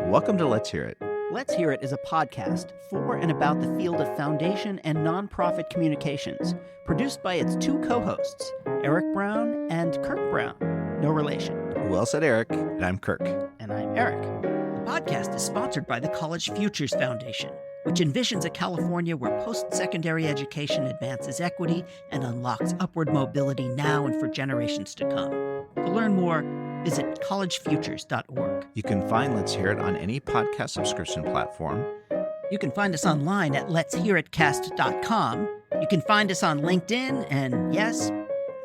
Welcome to Let's Hear It. Let's Hear It is a podcast for and about the field of foundation and nonprofit communications, produced by its two co-hosts, Eric Brown and Kirk Brown. No relation. Well said, Eric. And I'm Kirk. And I'm Eric. The podcast is sponsored by the College Futures Foundation, which envisions a California where post-secondary education advances equity and unlocks upward mobility now and for generations to come. To learn more, visit collegefutures.org. You can find Let's Hear It on any podcast subscription platform. You can find us online at letshearitcast.com. You can find us on LinkedIn and, yes,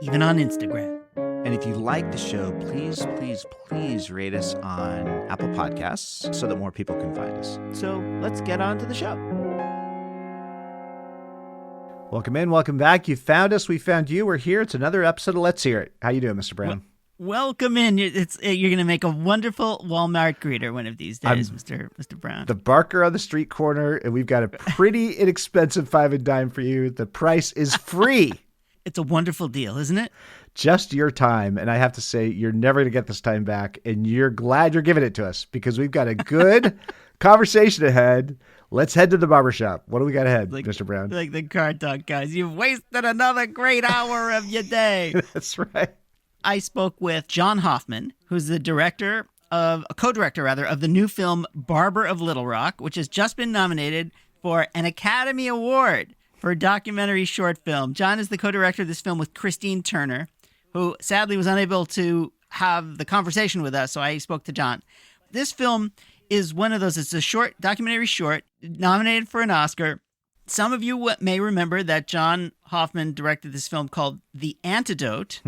even on Instagram. And if you like the show, please rate us on Apple Podcasts so that more people can find us. So let's get on to the show. Welcome in, welcome back. You found us, we found you. We're here. It's another episode of Let's Hear It. How you doing, Mr. Brown? Welcome in. You're going to make a wonderful Walmart greeter one of these days, Mr. Brown. The barker on the street corner, and we've got a pretty inexpensive 5 and dime for you. The price is free. It's a wonderful deal, isn't it? Just your time. And I have to say, you're never going to get this time back. And you're glad you're giving it to us because we've got a good conversation ahead. Let's head to the barbershop. What do we got ahead, Mr. Brown? Like the Car Talk guys. You've wasted another great hour of your day. That's right. I spoke with John Hoffman, who's the co-director of the new film Barber of Little Rock, which has just been nominated for an Academy Award for a documentary short film. John is the co-director of this film with Christine Turner, who sadly was unable to have the conversation with us, so I spoke to John. This film is one of those, it's a short, documentary short, nominated for an Oscar. Some of you may remember that John Hoffman directed this film called The Antidote,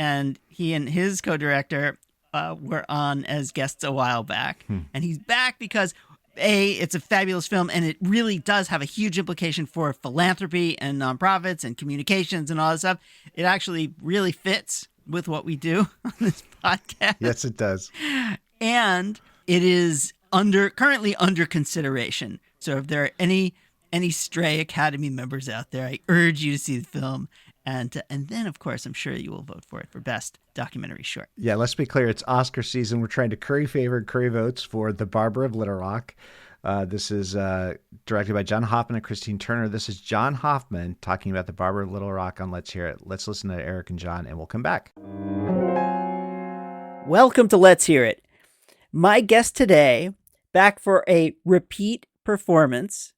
and he and his co-director were on as guests a while back. And he's back because, A, it's a fabulous film, and it really does have a huge implication for philanthropy and nonprofits and communications and all that stuff. It actually really fits with what we do on this podcast. Yes, it does. And it is currently under consideration. So if there are any stray Academy members out there, I urge you to see the film. And then, of course, I'm sure you will vote for it for Best Documentary Short. Yeah, let's be clear. It's Oscar season. We're trying to curry favor and curry votes for The Barber of Little Rock. This is directed by John Hoffman and Christine Turner. This is John Hoffman talking about The Barber of Little Rock on Let's Hear It. Let's listen to Eric and John, and we'll come back. Welcome to Let's Hear It. My guest today, back for a repeat performance,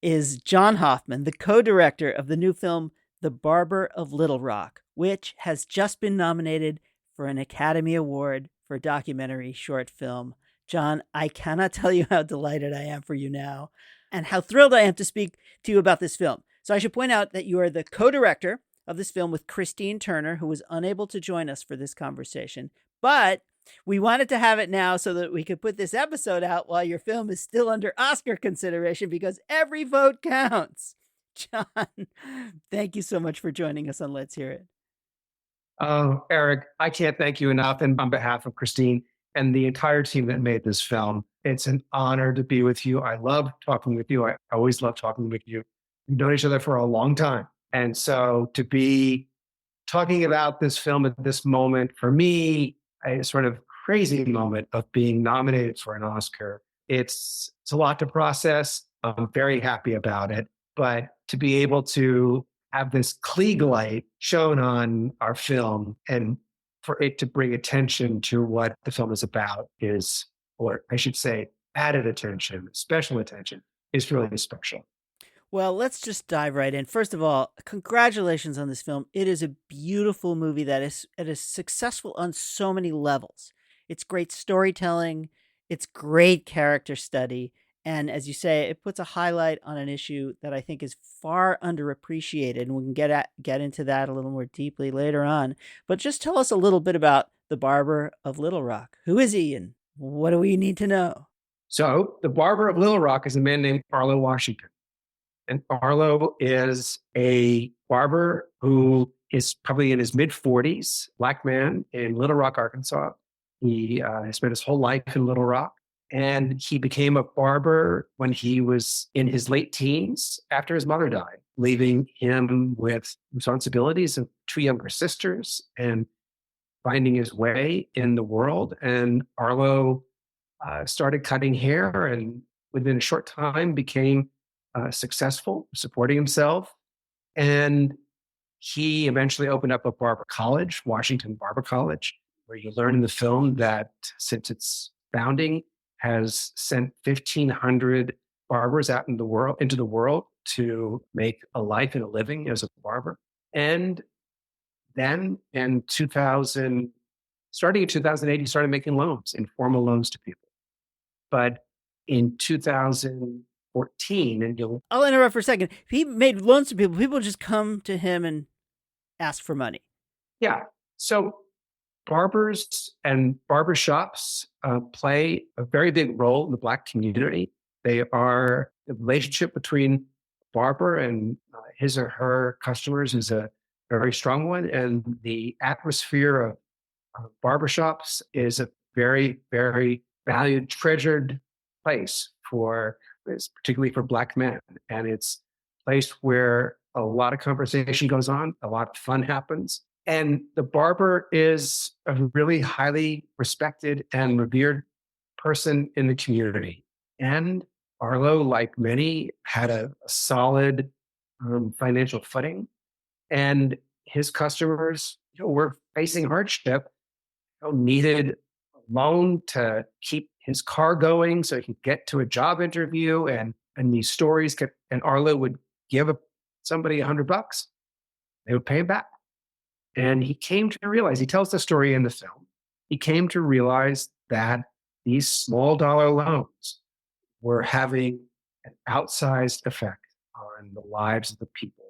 is John Hoffman, the co-director of the new film The Barber of Little Rock, which has just been nominated for an Academy Award for documentary short film. John, I cannot tell you how delighted I am for you now and how thrilled I am to speak to you about this film. So I should point out that you are the co-director of this film with Christine Turner, who was unable to join us for this conversation. But we wanted to have it now so that we could put this episode out while your film is still under Oscar consideration because every vote counts. John, thank you so much for joining us on Let's Hear It. Oh, Eric, I can't thank you enough. And on behalf of Christine and the entire team that made this film, it's an honor to be with you. I love talking with you. I always love talking with you. We've known each other for a long time. And so to be talking about this film at this moment, for me, a sort of crazy moment of being nominated for an Oscar, it's a lot to process. I'm very happy about it. But to be able to have this Klieg light shown on our film and for it to bring attention to what the film is about is, or I should say, added attention, special attention, is really special. Well, let's just dive right in. First of all, congratulations on this film. It is a beautiful movie that is successful on so many levels. It's great storytelling. It's great character study. And as you say, it puts a highlight on an issue that I think is far underappreciated. And we can get into that a little more deeply later on. But just tell us a little bit about the Barber of Little Rock. Who is he and what do we need to know? So the Barber of Little Rock is a man named Arlo Washington. And Arlo is a barber who is probably in his mid-40s, Black man in Little Rock, Arkansas. He spent his whole life in Little Rock. And he became a barber when he was in his late teens after his mother died, leaving him with responsibilities of 2 younger sisters and finding his way in the world. And Arlo started cutting hair, and within a short time became successful, supporting himself. And he eventually opened up a barber college, Washington Barber College, where you learn in the film that since its founding has sent 1,500 barbers out into the world to make a life and a living as a barber. And then in 2000, starting in 2008, he started making loans, informal loans to people. But in 2014, and I'll interrupt for a second. If he made loans to people, people just come to him and ask for money. yeah. So barbers and barbershops play a very big role in the Black community. They are the relationship between barber and his or her customers is a very strong one. And the atmosphere of barbershops is a very, very valued, treasured place particularly for Black men. And it's a place where a lot of conversation goes on, a lot of fun happens. And the barber is a really highly respected and revered person in the community. And Arlo, like many, had a solid financial footing. And his customers were facing hardship, needed a loan to keep his car going so he could get to a job interview. And these stories and Arlo would give somebody $100. They would pay him back. And he came to realize, he tells the story in the film, he came to realize that these small dollar loans were having an outsized effect on the lives of the people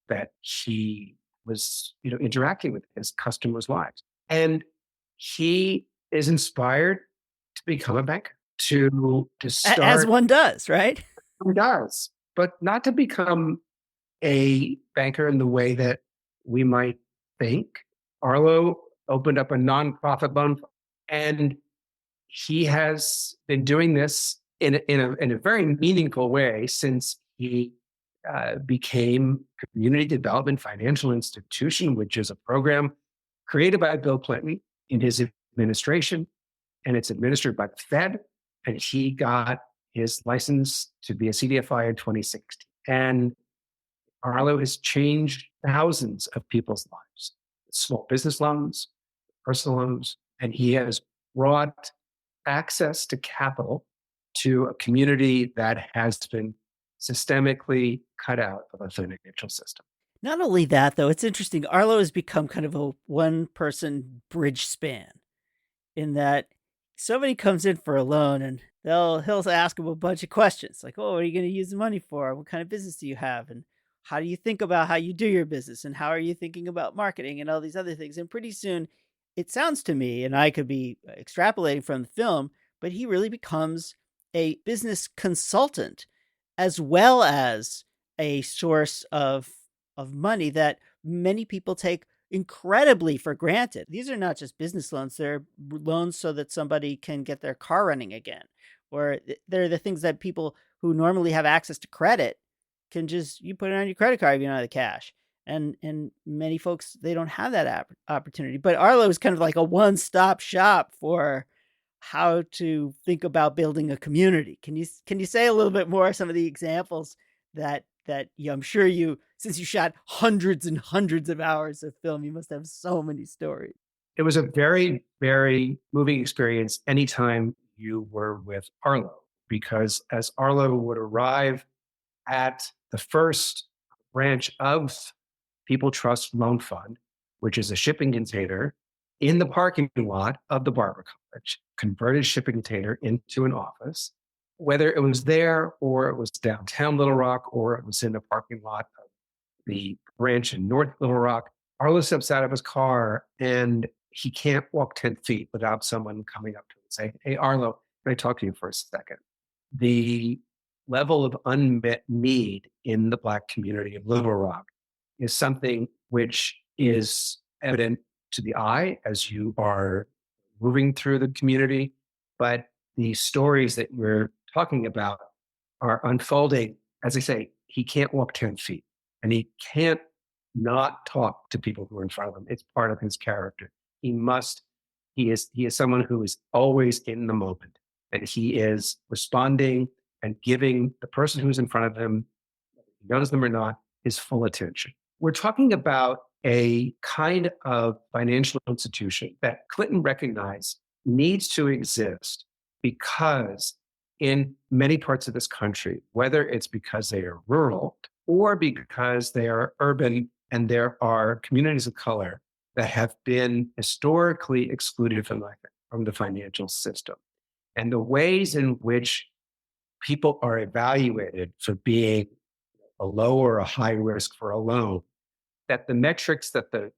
that he was, interacting with, his customers' lives. And he is inspired to become a banker, to start. As one does, right? He does, but not to become a banker in the way that we might think. Arlo opened up a nonprofit loan, and he has been doing this in a very meaningful way since he became Community Development Financial Institution, which is a program created by Bill Clinton in his administration, and it's administered by the Fed. And he got his license to be a CDFI in 2016. And Arlo has changed thousands of people's lives, small business loans, personal loans, and he has brought access to capital to a community that has been systemically cut out of the financial system. Not only that, though, it's interesting. Arlo has become kind of a one-person bridge span in that somebody comes in for a loan and he'll ask him a bunch of questions like, oh, what are you going to use the money for? What kind of business do you have? And how do you think about how you do your business? And how are you thinking about marketing and all these other things? And pretty soon it sounds to me, and I could be extrapolating from the film, but he really becomes a business consultant as well as a source of money that many people take incredibly for granted. These are not just business loans. They're loans so that somebody can get their car running again. Or they're the things that people who normally have access to credit can you put it on your credit card if you don't have the cash. And many folks, they don't have that opportunity. But Arlo is kind of like a one-stop shop for how to think about building a community. Can you say a little bit more some of the examples that I'm sure since you shot hundreds and hundreds of hours of film, you must have so many stories. It was a very, very moving experience anytime you were with Arlo, because as Arlo would arrive at the first branch of People Trust Loan Fund, which is a shipping container in the parking lot of the Barber College, converted shipping container into an office, whether it was there or it was downtown Little Rock or it was in the parking lot of the branch in North Little Rock. Arlo steps out of his car and he can't walk 10 feet without someone coming up to him and saying, "Hey, Arlo, can I talk to you for a second?" The level of unmet need in the Black community of Little Rock is something which is evident to the eye as you are moving through the community. But the stories that we're talking about are unfolding. As I say, he can't walk 10 feet and he can't not talk to people who are in front of him. It's part of his character. He is someone who is always in the moment and he is responding and giving the person who's in front of him, whether he knows them or not, his full attention. We're talking about a kind of financial institution that Clinton recognized needs to exist because in many parts of this country, whether it's because they are rural or because they are urban and there are communities of color that have been historically excluded from the financial system. And the ways in which people are evaluated for being a low or a high risk for a loan, that the metrics that the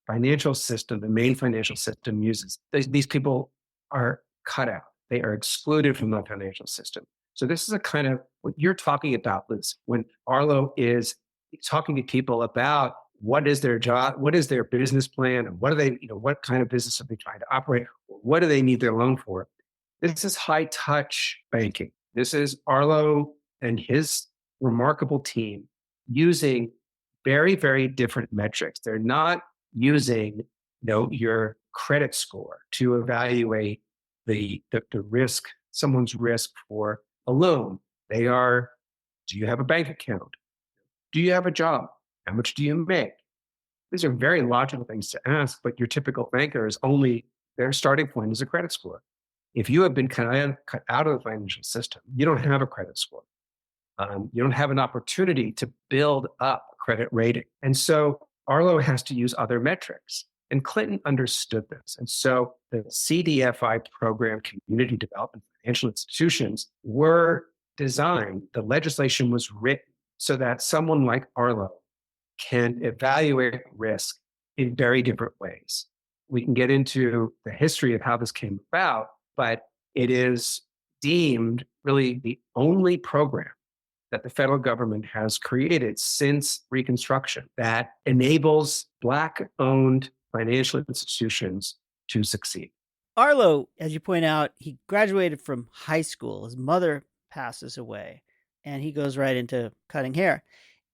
financial system, the main financial system uses, these people are cut out. They are excluded from the financial system. So this is a kind of what you're talking about, Liz, when Arlo is talking to people about what is their job, what is their business plan, and what are they, what kind of business are they trying to operate? What do they need their loan for? This is high touch banking. This is Arlo and his remarkable team using very, very different metrics. They're not using, your credit score to evaluate the risk, someone's risk for a loan. They are, do you have a bank account? Do you have a job? How much do you make? These are very logical things to ask, but your typical banker is only, their starting point is a credit score. If you have been cut out of the financial system, you don't have a credit score. You don't have an opportunity to build up a credit rating. And so Arlo has to use other metrics. And Clinton understood this. And so the CDFI program, Community Development Financial Institutions, were designed, the legislation was written so that someone like Arlo can evaluate risk in very different ways. We can get into the history of how this came about, but it is deemed really the only program that the federal government has created since Reconstruction that enables Black-owned financial institutions to succeed. Arlo, as you point out, he graduated from high school. His mother passes away, and he goes right into cutting hair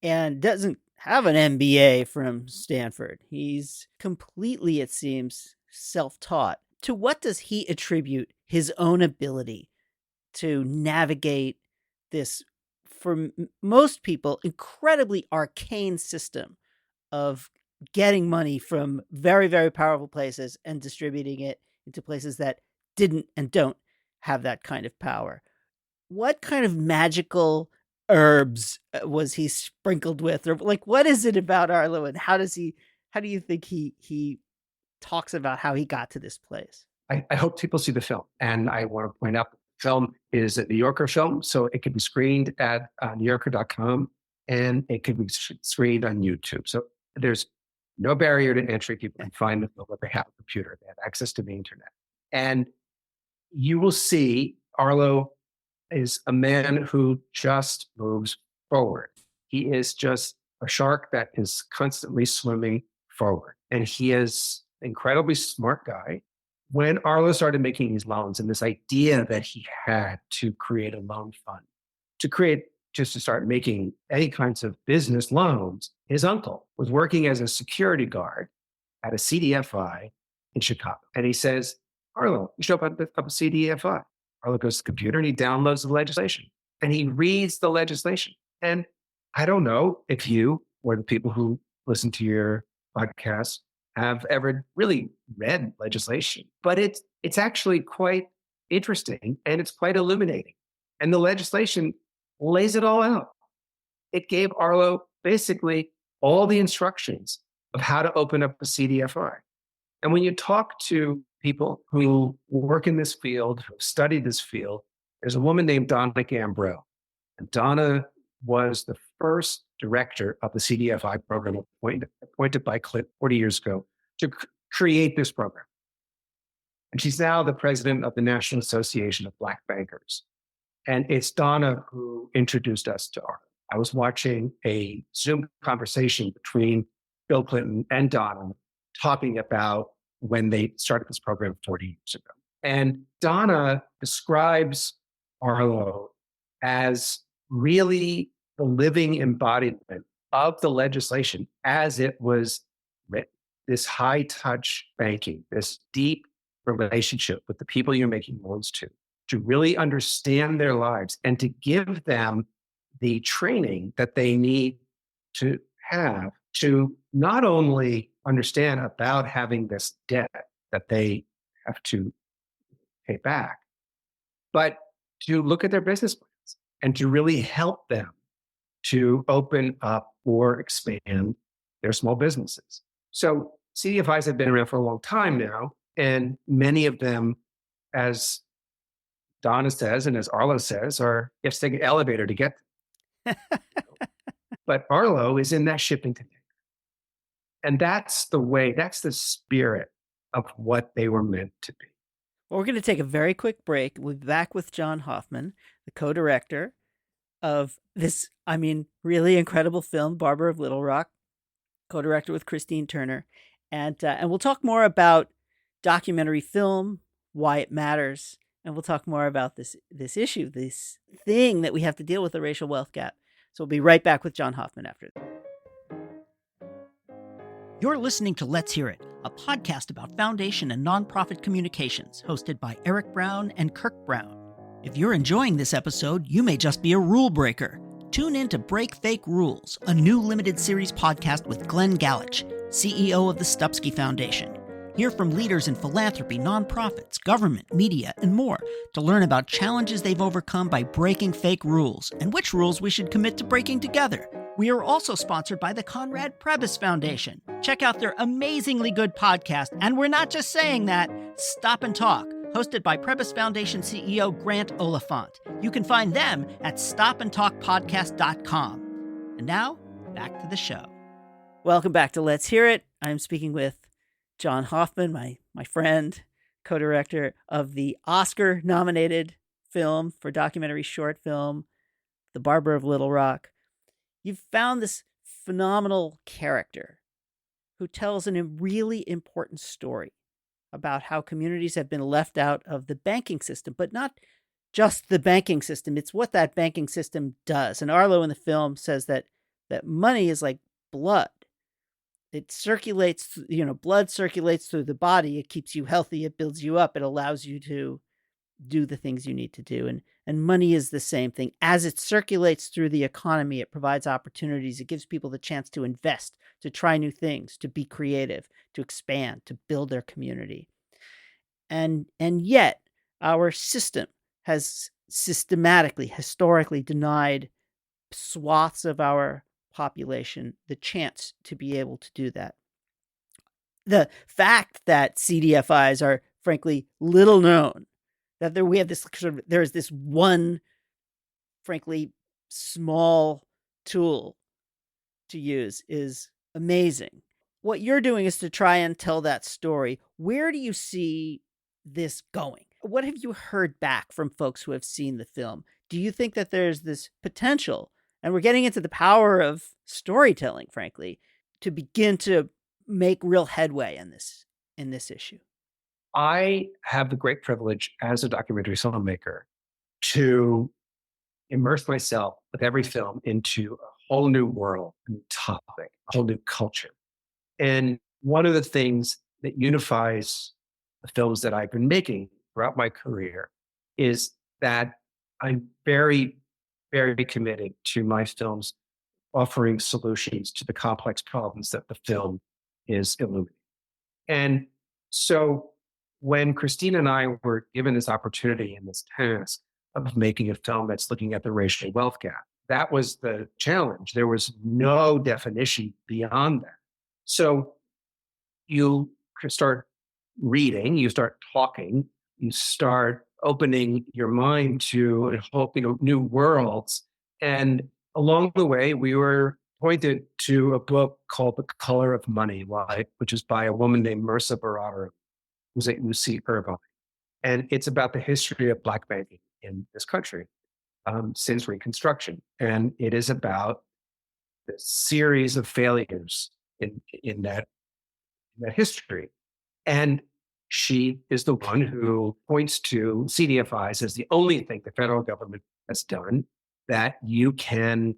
and doesn't have an MBA from Stanford. He's completely, it seems, self-taught. To what does he attribute his own ability to navigate this, for most people, incredibly arcane system of getting money from very, very powerful places and distributing it into places that didn't and don't have that kind of power? What kind of magical herbs was he sprinkled with? Or what is it about Arlo, and how do you think he talks about how he got to this place? I hope people see the film. And I want to point out the film is a New Yorker film, so it can be screened at newyorker.com and it can be screened on YouTube. So there's no barrier to entry. People can find the film if they have a computer, they have access to the internet. And you will see Arlo is a man who just moves forward. He is just a shark that is constantly swimming forward. And he is an incredibly smart guy. When Arlo started making these loans and this idea that he had to create a loan fund, to start making any kinds of business loans, his uncle was working as a security guard at a CDFI in Chicago. And he says, Arlo, you show up at a CDFI. Arlo goes to the computer and he downloads the legislation and he reads the legislation. And I don't know if you or the people who listen to your podcast have ever really read legislation, but it's actually quite interesting and it's quite illuminating. And the legislation lays it all out. It gave Arlo basically all the instructions of how to open up a CDFI. And when you talk to people who work in this field, who study this field, there's a woman named Donna Gambro. And Donna was the first director of the CDFI program appointed by Clinton 40 years ago to create this program. And she's now the president of the National Association of Black Bankers. And it's Donna who introduced us to Arlo. I was watching a Zoom conversation between Bill Clinton and Donna talking about when they started this program 40 years ago. And Donna describes Arlo as really the living embodiment of the legislation as it was written. This high touch banking, this deep relationship with the people you're making loans to, to really understand their lives and to give them the training that they need to have to not only understand about having this debt that they have to pay back, but to look at their business plans and to really help them to open up or expand their small businesses. So CDFIs have been around for a long time now, and many of them, as Donna says and as Arlo says, are you have to take an elevator to get them. But Arlo is in that shipping container. And that's the spirit of what they were meant to be. Well, we're going to take a very quick break. We'll be back with John Hoffman, the co-director of this, really incredible film, Barber of Little Rock, co-director with Christine Turner. And we'll talk more about documentary film, why it matters. And we'll talk more about this issue, this thing that we have to deal with, the racial wealth gap. So we'll be right back with John Hoffman after this. You're listening to Let's Hear It, a podcast about foundation and nonprofit communications, hosted by Eric Brown and Kirk Brown. If you're enjoying this episode, you may just be a rule breaker. Tune in to Break Fake Rules, a new limited series podcast with Glenn Galich, CEO of the Stupsky Foundation. Hear from leaders in philanthropy, nonprofits, government, media, and more to learn about challenges they've overcome by breaking fake rules and which rules we should commit to breaking together. We are also sponsored by the Conrad Prebys Foundation. Check out their amazingly good podcast, and we're not just saying that, Stop and Talk, hosted by Prebys Foundation CEO Grant Oliphant. You can find them at stopandtalkpodcast.com. And now, back to the show. Welcome back to Let's Hear It. I'm speaking with John Hoffman, my friend, co-director of the Oscar-nominated film for documentary short film, The Barber of Little Rock. You've found this phenomenal character who tells a really important story about how communities have been left out of the banking system, but not just the banking system. It's what that banking system does. And Arlo in the film says that money is like blood. It circulates, blood circulates through the body. It keeps you healthy. It builds you up. It allows you to do the things you need to do. And money is the same thing. As it circulates through the economy, it provides opportunities. It gives people the chance to invest, to try new things, to be creative, to expand, to build their community. And yet our system has systematically, historically denied swaths of our population the chance to be able to do that. The fact that CDFIs are frankly little known, that there is this one, frankly, small tool to use is amazing. What you're doing is to try and tell that story. Where do you see this going? What have you heard back from folks who have seen the film? Do you think that there's this potential, and we're getting into the power of storytelling, frankly, to begin to make real headway in this issue? I have the great privilege as a documentary filmmaker to immerse myself with every film into a whole new world, a new topic, a whole new culture. And one of the things that unifies the films that I've been making throughout my career is that I'm very, very committed to my films offering solutions to the complex problems that the film is illuminating. And so when Christine and I were given this opportunity and this task of making a film that's looking at the racial wealth gap, that was the challenge. There was no definition beyond that. So you start reading, you start talking, you start opening your mind to new worlds. And along the way, we were pointed to a book called The Color of Money, which is by a woman named Marissa Barber, who's at UC Irvine. And it's about the history of Black banking in this country since Reconstruction. And it is about the series of failures in that history. And she is the one who points to CDFIs as the only thing the federal government has done that you can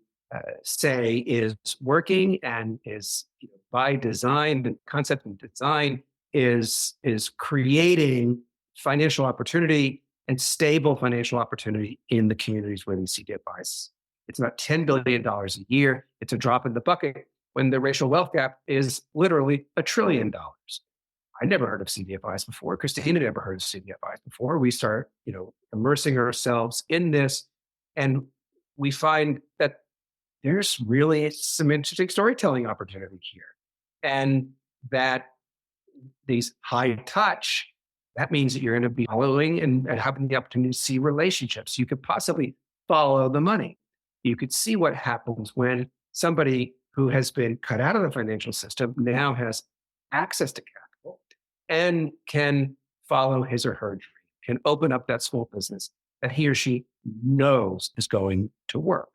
say is working and is by design, the concept and design is creating financial opportunity and stable financial opportunity in the communities where these CDFIs. It's about $10 billion a year. It's a drop in the bucket when the racial wealth gap is literally $1 trillion. I never heard of CDFIs before. Christina never heard of CDFIs before. We start, immersing ourselves in this, and we find that there's really some interesting storytelling opportunity here. And that these high touch, that means that you're going to be following and having the opportunity to see relationships. You could possibly follow the money. You could see what happens when somebody who has been cut out of the financial system now has access to capital and can follow his or her dream, can open up that small business that he or she knows is going to work.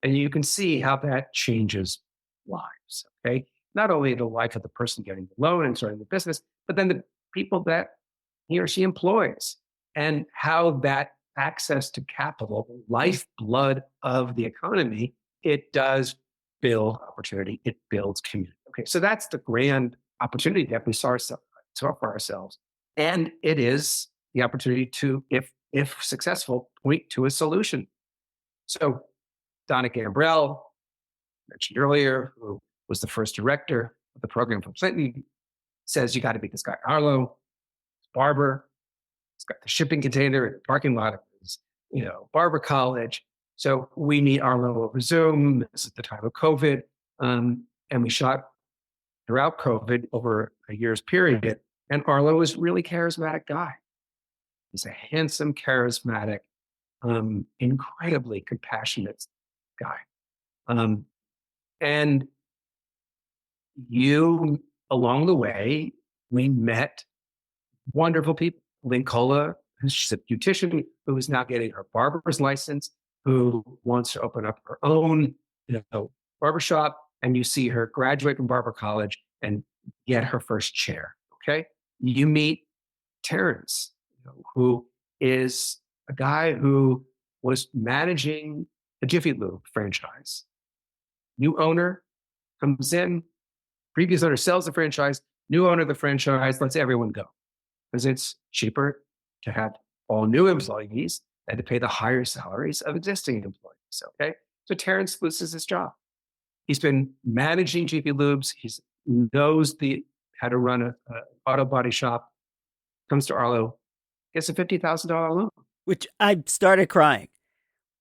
And you can see how that changes lives, okay? Not only the life of the person getting the loan and starting the business, but then the people that he or she employs and how that access to capital, lifeblood of the economy, it does build opportunity, it builds community. Okay, so that's the grand opportunity that we saw for ourselves. And it is the opportunity to, if successful, point to a solution. So Donna Gambrell, mentioned earlier, who was the first director of the program from Clinton, says you got to meet this guy, Arlo, Barber. He's got the shipping container in the parking lot of his, Barber College. So we meet Arlo over Zoom. This is the time of COVID. And we shot throughout COVID over a year's period. And Arlo is a really charismatic guy. He's a handsome, charismatic, incredibly compassionate guy. And along the way, we met wonderful people. Lynn Cola, she's a beautician who is now getting her barber's license, who wants to open up her own, barbershop. And you see her graduate from Barber College and get her first chair. Okay. You meet Terrence, who is a guy who was managing the Jiffy Lube franchise. New owner comes in, previous owner sells the franchise, new owner of the franchise lets everyone go because it's cheaper to have all new employees than to pay the higher salaries of existing employees. Okay, so Terrence loses his job. He's been managing Jiffy Lubes. He knows how to run an auto body shop. Comes to Arlo, gets a $50,000 loan. Which I started crying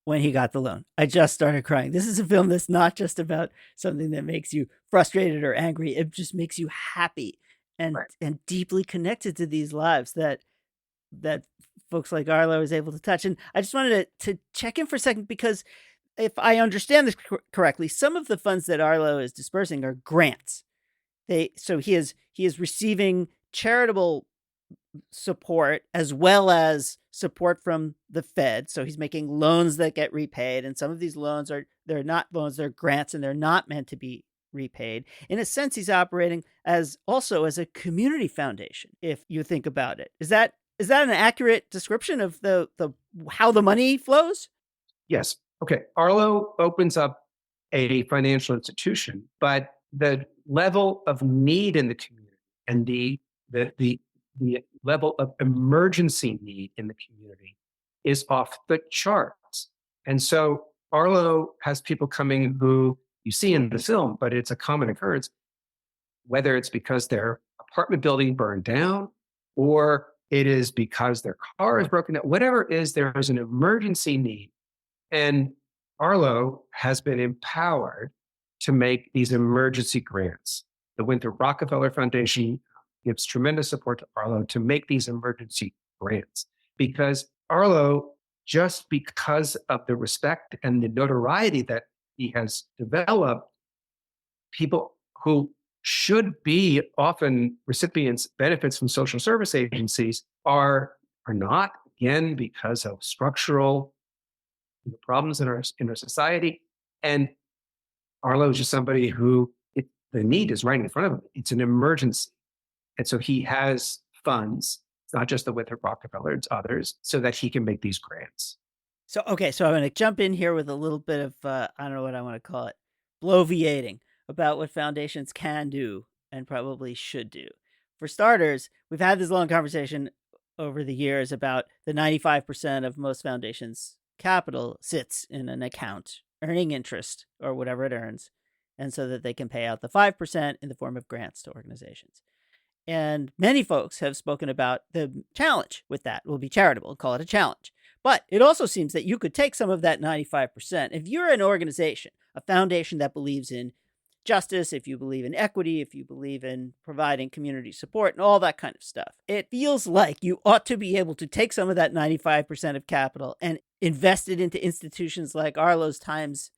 when he got the loan. I just started crying. This is a film that's not just about something that makes you frustrated or angry. It just makes you happy and deeply connected to these lives that folks like Arlo is able to touch. And I just wanted to check in for a second, because if I understand this correctly, some of the funds that Arlo is dispersing are grants. So he is receiving charitable support as well as support from the Fed. So he's making loans that get repaid, and some of these loans they're not loans, they're grants, and they're not meant to be repaid. In a sense, he's operating as a community foundation, if you think about it. Is that an accurate description of the how the money flows? Yes. Okay. Arlo opens up a financial institution, but the level of need in the community and the level of emergency need in the community is off the charts. And so Arlo has people coming who you see in the film, but it's a common occurrence, whether it's because their apartment building burned down or it is because their car is broken down, whatever it is, there is an emergency need. And Arlo has been empowered to make these emergency grants. The Winthrop Rockefeller Foundation gives tremendous support to Arlo to make these emergency grants, because Arlo, just because of the respect and the notoriety that he has developed, people who should be often recipients benefits from social service agencies are not, again, because of structural problems in our society. And Arlo is just somebody who the need is right in front of him. It's an emergency. And so he has funds. It's not just the Winthrop Rockefeller, it's others, so that he can make these grants. So I'm going to jump in here with a little bit of, I don't know what I want to call it, bloviating about what foundations can do and probably should do. For starters, we've had this long conversation over the years about the 95% of most foundations' capital sits in an account earning interest or whatever it earns, and so that they can pay out the 5% in the form of grants to organizations. And many folks have spoken about the challenge with that. We'll be charitable, call it a challenge. But it also seems that you could take some of that 95%. If you're an organization, a foundation that believes in justice, if you believe in equity, if you believe in providing community support and all that kind of stuff, it feels like you ought to be able to take some of that 95% of capital and invest it into institutions like Arlo's Times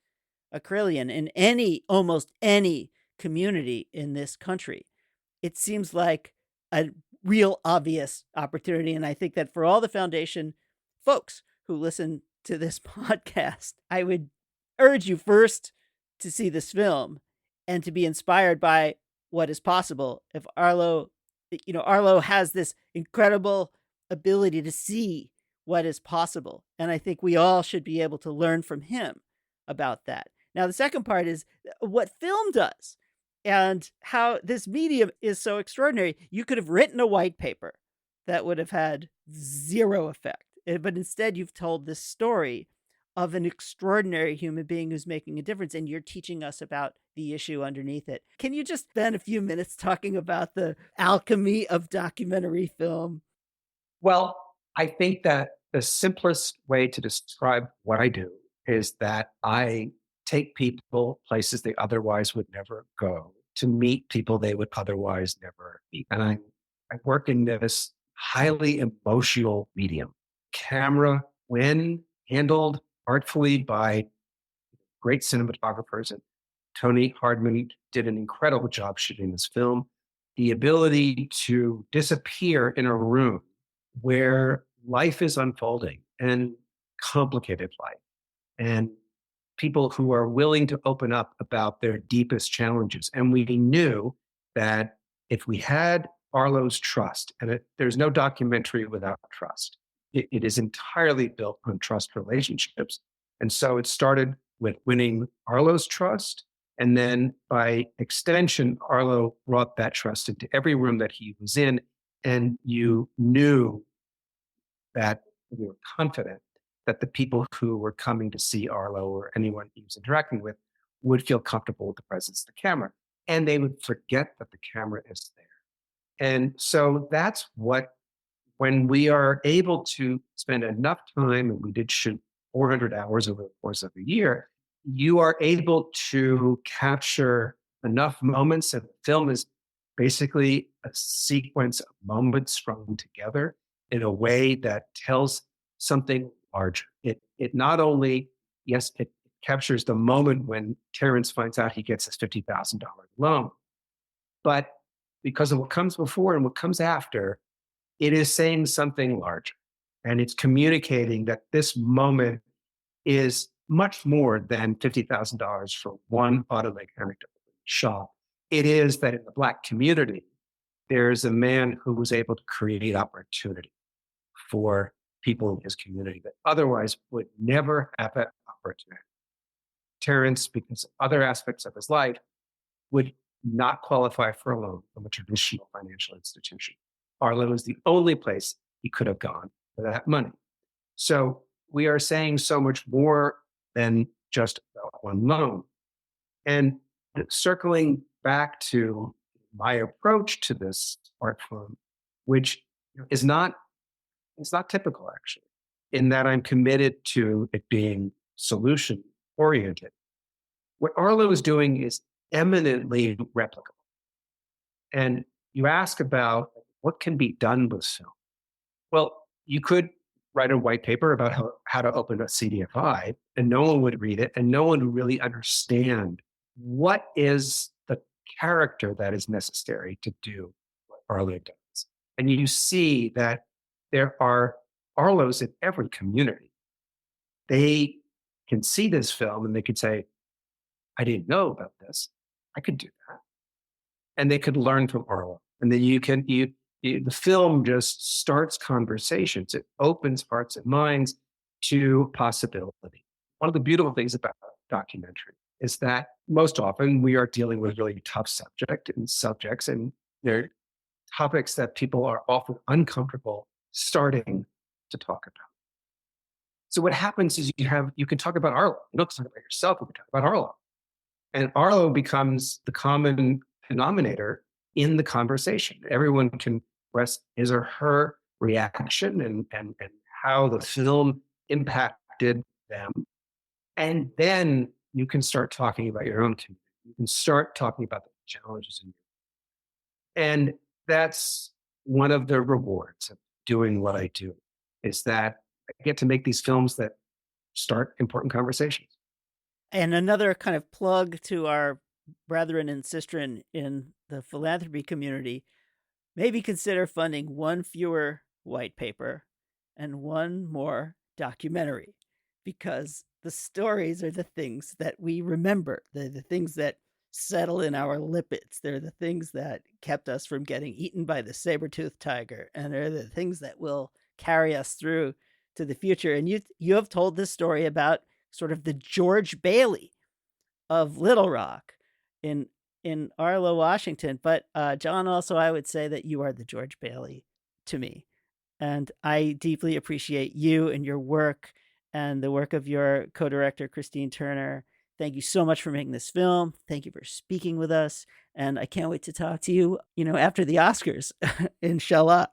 Acrylion in almost any community in this country. It seems like a real obvious opportunity. And I think that for all the foundation folks who listen to this podcast, I would urge you first to see this film and to be inspired by what is possible. If Arlo has this incredible ability to see what is possible. And I think we all should be able to learn from him about that. Now, the second part is what film does. And how this medium is so extraordinary. You could have written a white paper that would have had zero effect. But instead, you've told this story of an extraordinary human being who's making a difference. And you're teaching us about the issue underneath it. Can you just spend a few minutes talking about the alchemy of documentary film? Well, I think that the simplest way to describe what I do is that I take people places they otherwise would never go, to meet people they would otherwise never meet. And I work in this highly emotional medium. Camera, when handled artfully by great cinematographers, and Tony Hardman did an incredible job shooting this film, the ability to disappear in a room where life is unfolding, and complicated life, and people who are willing to open up about their deepest challenges. And we knew that if we had Arlo's trust, and there's no documentary without trust, it is entirely built on trust relationships. And so it started with winning Arlo's trust. And then by extension, Arlo brought that trust into every room that he was in. And you knew that we were confident that the people who were coming to see Arlo or anyone he was interacting with would feel comfortable with the presence of the camera. And they would forget that the camera is there. And so that's when we are able to spend enough time, and we did shoot 400 hours over the course of a year, you are able to capture enough moments. And the film is basically a sequence of moments strung together in a way that tells something larger. It not only, yes, it captures the moment when Terrence finds out he gets his $50,000 loan, but because of what comes before and what comes after, it is saying something larger. And it's communicating that this moment is much more than $50,000 for one automechanic shop. It is that in the Black community, there's a man who was able to create opportunity for people in his community that otherwise would never have that opportunity. Terrence, because of other aspects of his life, would not qualify for a loan from a traditional financial institution. Arlo is the only place he could have gone for that money. So we are saying so much more than just one loan. And circling back to my approach to this art form, which is not, it's not typical actually, in that I'm committed to it being solution oriented. What Arlo is doing is eminently replicable. And you ask about what can be done with film. Well, you could write a white paper about how to open a CDFI, and no one would read it, and no one would really understand what is the character that is necessary to do what Arlo does. And you see that there are Arlos in every community. They can see this film and they could say, I didn't know about this. I could do that. And they could learn from Arlo. And then the film just starts conversations. It opens hearts and minds to possibility. One of the beautiful things about documentary is that most often we are dealing with really tough subjects, and they're topics that people are often uncomfortable starting to talk about. So what happens is you can talk about Arlo. You don't talk about yourself, you can talk about Arlo. And Arlo becomes the common denominator in the conversation. Everyone can express his or her reaction and how the film impacted them. And then you can start talking about your own community. You can start talking about the challenges in you. And that's one of the rewards of doing what I do, is that I get to make these films that start important conversations. And another kind of plug to our brethren and sistren in the philanthropy community, maybe consider funding one fewer white paper and one more documentary, because the stories are the things that we remember. They're the things that settle in our lipids. They're the things that kept us from getting eaten by the saber-toothed tiger. And they're the things that will carry us through to the future. And you have told this story about sort of the George Bailey of Little Rock in Arlo, Washington. But John, also, I would say that you are the George Bailey to me. And I deeply appreciate you and your work and the work of your co-director, Christine Turner. Thank you so much for making this film. Thank you for speaking with us. And I can't wait to talk to you, after the Oscars, inshallah.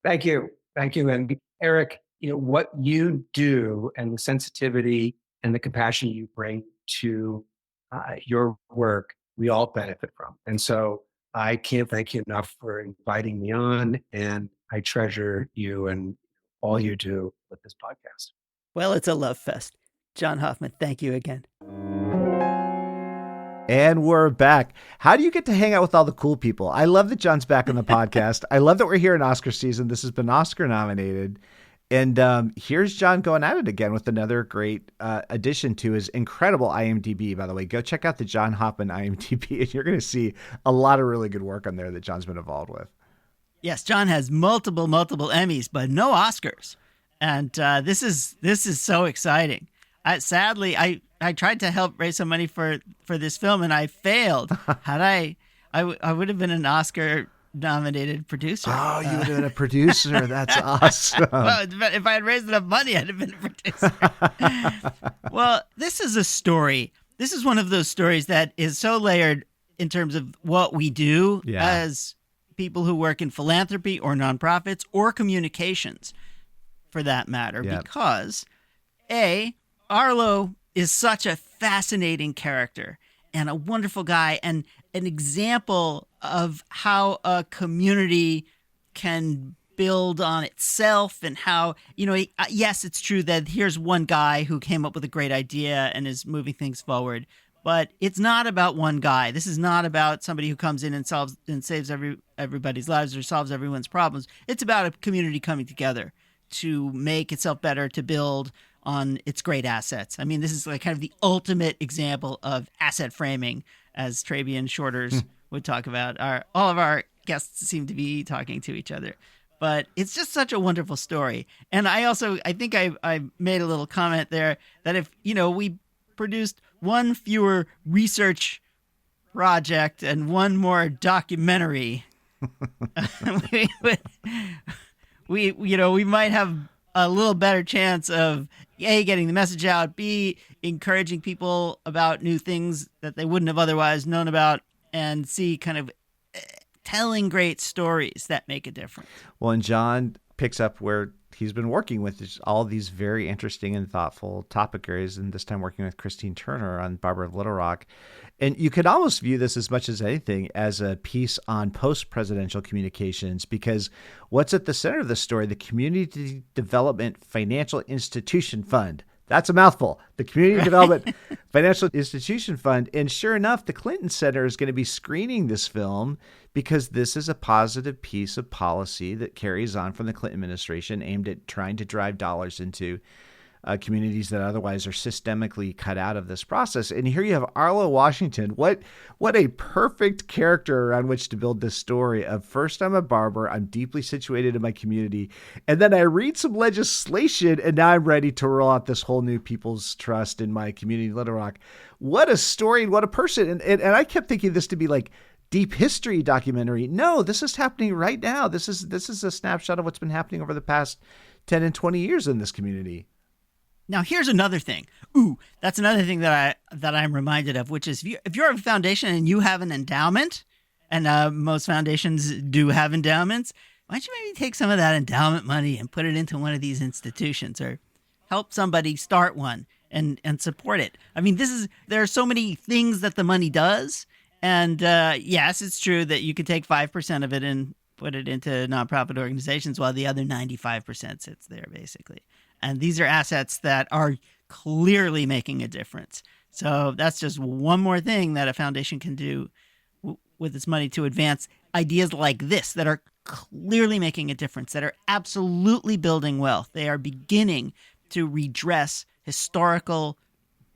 Thank you. Thank you. And Eric, what you do and the sensitivity and the compassion you bring to your work, we all benefit from. And so I can't thank you enough for inviting me on. And I treasure you and all you do with this podcast. Well, it's a love fest. John Hoffman, thank you again. And we're back. How do you get to hang out with all the cool people? I love that John's back on the podcast. I love that we're here in Oscar season. This has been Oscar nominated. And here's John going at it again with another great addition to his incredible IMDb, by the way. Go check out the John Hoffman IMDb, and you're going to see a lot of really good work on there that John's been involved with. Yes, John has multiple Emmys, but no Oscars. And this is so exciting. Sadly, I tried to help raise some money for this film, and I failed. Had I would have been an Oscar-nominated producer. Oh, you would have been a producer. That's awesome. Well, if I had raised enough money, I'd have been a producer. Well, this is a story. This is one of those stories that is so layered in terms of what we do as people who work in philanthropy or nonprofits or communications, for that matter, because Arlo is such a fascinating character and a wonderful guy and an example of how a community can build on itself and how, yes, it's true that here's one guy who came up with a great idea and is moving things forward, but it's not about one guy. This is not about somebody who comes in and solves and saves everybody's lives or solves everyone's problems. It's about a community coming together to make itself better, to build on its great assets. I mean, this is like kind of the ultimate example of asset framing, as Travian Shorters would talk about. All of our guests seem to be talking to each other. But it's just such a wonderful story. And I think I made a little comment there that if, we produced one fewer research project and one more documentary, we might have a little better chance of A, getting the message out, B, encouraging people about new things that they wouldn't have otherwise known about, and C, kind of telling great stories that make a difference. Well, and John picks up where he's been working with all these very interesting and thoughtful topic areas, and this time working with Christine Turner on Barber of Little Rock. And you could almost view this as much as anything as a piece on post-presidential communications, because what's at the center of the story, the Community Development Financial Institution Fund. That's a mouthful. The Community Development Financial Institution Fund. And sure enough, the Clinton Center is going to be screening this film because this is a positive piece of policy that carries on from the Clinton administration aimed at trying to drive dollars into communities that otherwise are systemically cut out of this process. And here you have Arlo Washington. What a perfect character around which to build this story of, first, I'm a barber, I'm deeply situated in my community, and then I read some legislation, and now I'm ready to roll out this whole new People's Trust in my community, Little Rock. What a story and what a person. And I kept thinking this to be like deep history documentary. No, this is happening right now. This is a snapshot of what's been happening over the past 10 and 20 years in this community. Now, here's another thing. Ooh, that's another thing that I'm reminded of, which is if you're a foundation and you have an endowment, and most foundations do have endowments, why don't you maybe take some of that endowment money and put it into one of these institutions or help somebody start one and support it? I mean, there are so many things that the money does. And yes, it's true that you could take 5% of it and put it into nonprofit organizations while the other 95% sits there, basically. And these are assets that are clearly making a difference. So that's just one more thing that a foundation can do with its money to advance ideas like this that are clearly making a difference, that are absolutely building wealth. They are beginning to redress historical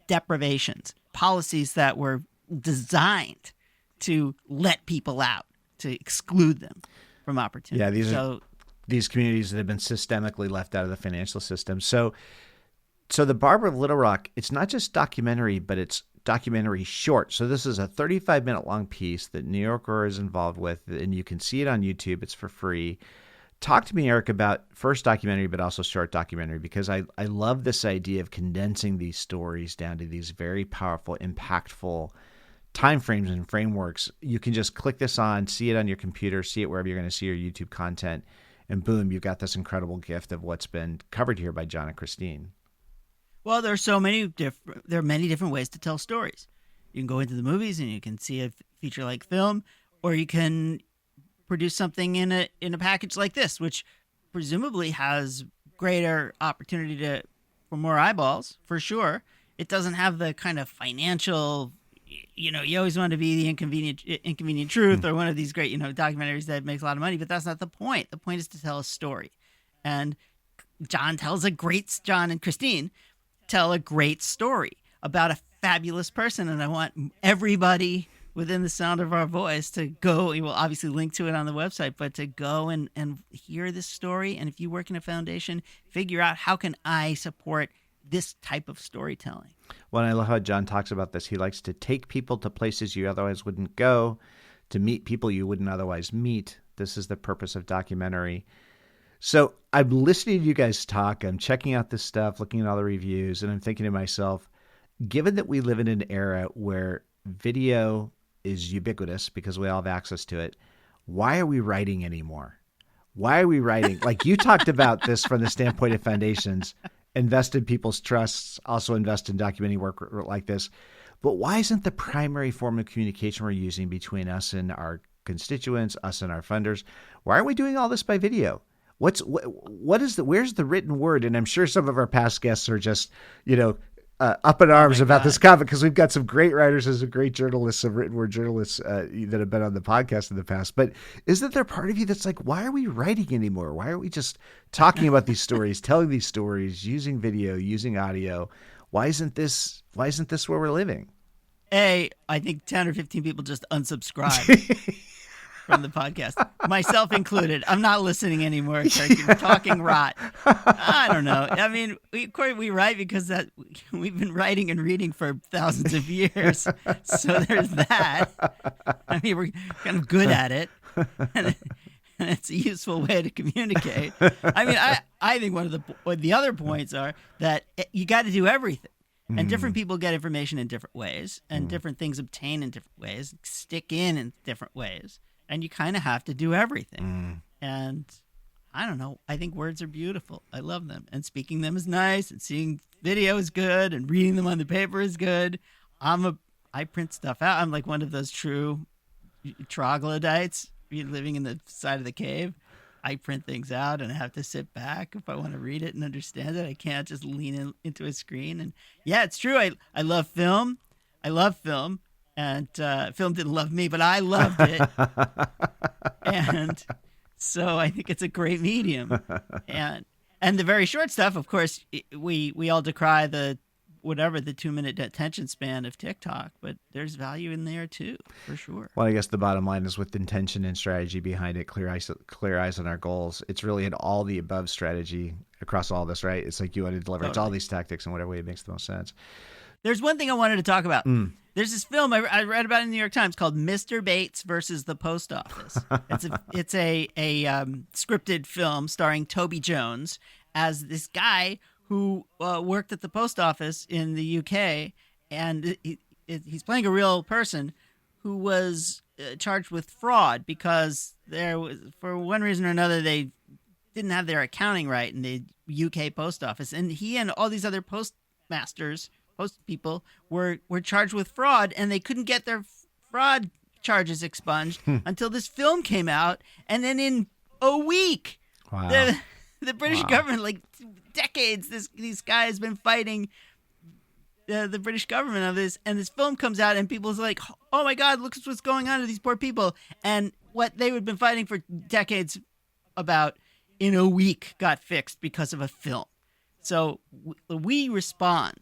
deprivations, policies that were designed to let people out, to exclude them from opportunity. Yeah, these communities that have been systemically left out of the financial system. So the Barber of Little Rock, it's not just documentary, but it's documentary short. So this is a 35-minute long piece that New Yorker is involved with, and you can see it on YouTube. It's for free. Talk to me, Eric, about first documentary, but also short documentary, because I love this idea of condensing these stories down to these very powerful, impactful timeframes and frameworks. You can just click this on, see it on your computer, see it wherever you're going to see your YouTube content, and boom, you've got this incredible gift of what's been covered here by John and Christine. Well, there are many different ways to tell stories. You can go into the movies and you can see a feature-like film, or you can produce something in a package like this, which presumably has greater opportunity for more eyeballs, for sure. It doesn't have the kind of financial, you always want to be the inconvenient truth or one of these great, documentaries that makes a lot of money, but that's not the point. The point is to tell a story. And John and Christine tell a great story about a fabulous person. And I want everybody within the sound of our voice to go. We will obviously link to it on the website, but to go and hear this story. And if you work in a foundation, figure out, how can I support this type of storytelling? Well, I love how John talks about this. He likes to take people to places you otherwise wouldn't go, to meet people you wouldn't otherwise meet. This is the purpose of documentary. So I'm listening to you guys talk. I'm checking out this stuff, looking at all the reviews, and I'm thinking to myself, given that we live in an era where video is ubiquitous because we all have access to it, why are we writing anymore? Why are we writing? Like you talked about this from the standpoint of foundations, invest in people's trusts, also invest in documenting work like this. But why isn't the primary form of communication we're using between us and our constituents, us and our funders, why aren't we doing all this by video? Where's the written word? And I'm sure some of our past guests are just, up in arms about this comment, because we've got some great writers and some great journalists, some written word journalists that have been on the podcast in the past. But isn't there part of you that's like, why are we writing anymore? Why are we just talking about these stories, telling these stories, using video, using audio? Why isn't this where we're living? I think 10 or 15 people just unsubscribed from the podcast, myself included. I'm not listening anymore. You're talking rot. I don't know. I mean, we write because we've been writing and reading for thousands of years. So there's that. I mean, we're kind of good at it, and it's a useful way to communicate. I mean, I think one of the other points are that you got to do everything. And different people get information in different ways, and different things obtain in different ways, stick in different ways. And you kind of have to do everything. And I don't know. I think words are beautiful. I love them. And speaking them is nice. And seeing video is good. And reading them on the paper is good. I print stuff out. I'm like one of those true troglodytes living in the side of the cave. I print things out and I have to sit back if I want to read it and understand it. I can't just lean into a screen. And yeah, it's true. I love film. And film didn't love me, but I loved it. And so I think it's a great medium. And the very short stuff, of course, we all decry the 2-minute attention span of TikTok, but there's value in there too, for sure. Well, I guess the bottom line is, with intention and strategy behind it, clear eyes on our goals. It's really an all the above strategy across all this, right? It's like you want to deliver. Totally. It's all these tactics in whatever way it makes the most sense. There's one thing I wanted to talk about. There's this film I read about in the New York Times called Mr. Bates versus the Post Office. It's a scripted film starring Toby Jones as this guy who worked at the post office in the UK, and he's playing a real person who was charged with fraud because there was, for one reason or another, they didn't have their accounting right in the UK post office, and he and all these other postmasters, post people, were charged with fraud, and they couldn't get their fraud charges expunged until this film came out, and then in a week, Wow. the British government, like decades, these guy has been fighting the British government on this, and this film comes out, and people's like, oh my God, look what's going on to these poor people, and what they had been fighting for decades about in a week got fixed because of a film. So we respond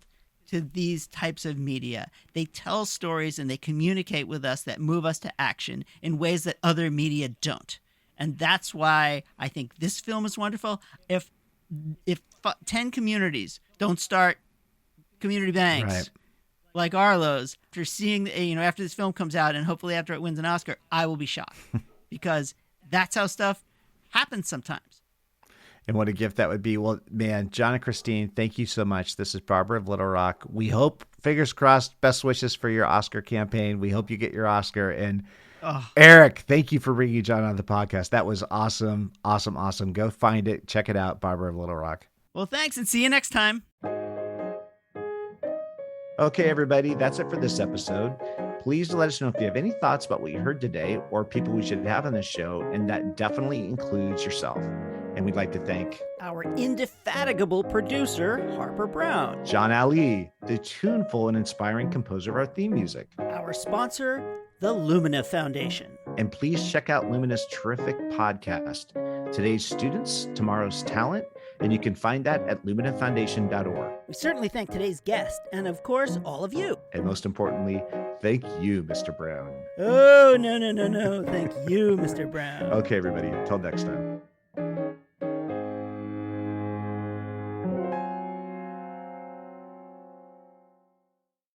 to these types of media. They tell stories and they communicate with us that move us to action in ways that other media don't. And that's why I think this film is wonderful. If 10 communities don't start community banks Right. like Arlo's after seeing, after this film comes out and hopefully after it wins an Oscar, I will be shocked because that's how stuff happens sometimes. And what a gift that would be. Well, man, John and Christine, thank you so much. This is Barber of Little Rock. We hope, fingers crossed, best wishes for your Oscar campaign. We hope you get your Oscar. And Eric, thank you for bringing John on the podcast. That was awesome, awesome, awesome. Go find it. Check it out, Barber of Little Rock. Well, thanks, and see you next time. Okay, everybody, that's it for this episode. Please let us know if you have any thoughts about what you heard today or people we should have on this show, and that definitely includes yourself. And we'd like to thank our indefatigable producer, Harper Brown. John Ali, the tuneful and inspiring composer of our theme music. Our sponsor, the Lumina Foundation. And please check out Lumina's terrific podcast, Today's Students, Tomorrow's Talent, and you can find that at luminafoundation.org. We certainly thank today's guest, and of course, all of you. And most importantly, thank you, Mr. Brown. Oh, no. Thank you, Mr. Brown. Okay, everybody, until next time.